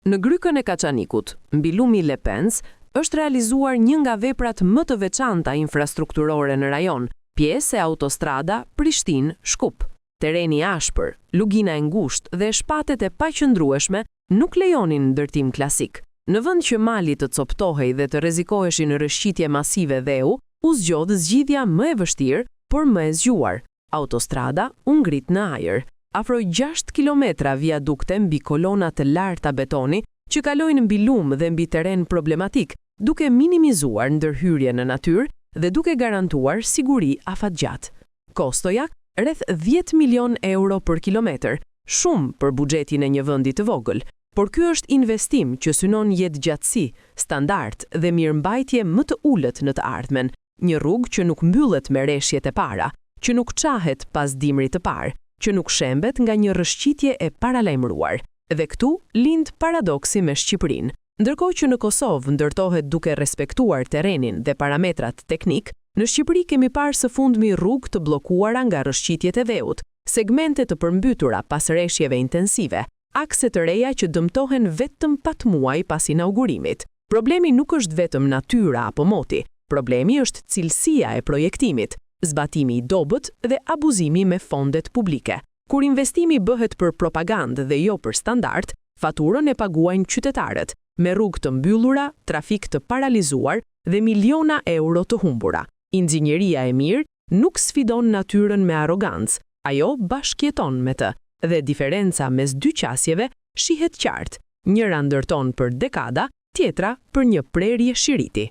Në Grykën e Kaçanikut, mbilumi Lepens, është realizuar një nga veprat më të veçanta infrastrukturore në rajon, pjesë e autostrada Prishtinë-Shkup. Tereni ashpër, lugina e ngushtë dhe shpatet e paqëndrueshme nuk lejonin ndërtim klasik. Në vend që mali të coptohej dhe të rrezikoheshin rrëshqitje masive dheu, u zgjodh zgjidhja më e vështirë, por më e zgjuar. Autostrada u ngrit në ajër. Afroj 6 kilometra viadukte mbi kolona të larta betoni që kalojnë mbi lum dhe mbi teren problematik, duke minimizuar ndërhyrje në natyrë dhe duke garantuar siguri afatgjatë. Kostoja rreth 10 milion euro për kilometër, shumë për buxhetin e një vendi të vogël, por ky është investim që synon jetëgjatësi, standard dhe mirëmbajtje më të ulët në të ardhmen, një rrugë që nuk mbyllet me rreshjet e para, që nuk qahet pas dimrit të parë, që nuk shembet nga një rrëshqitje e paralajmëruar. Dhe këtu lind paradoksi me Shqipërinë. Ndërkohë që në Kosovë ndërtohet duke respektuar terrenin dhe parametrat teknik, në Shqipëri kemi parë së fundmi rrugë të bllokuara nga rrëshqitjet e dheut, segmente të përmbytura pas rreshjeve intensive, akse të reja që dëmtohen vetëm pat muaj pas inaugurimit. Problemi nuk është vetëm natyra apo moti, problemi është cilësia e projektimit, zbatimi i dobët dhe abuzimi me fondet publike. Kur investimi bëhet për propagandë dhe jo për standard, faturën e paguajnë qytetarët, me rrugë të mbyllura, trafik të paralizuar dhe miliona euro të humbura. Inxhinieria e mirë nuk sfidon natyrën me arrogancë, ajo bashkjeton me të, dhe diferenca mes dy qasjeve shihet qartë. Njëra ndërton për dekada, tjetra për një prerje shiriti.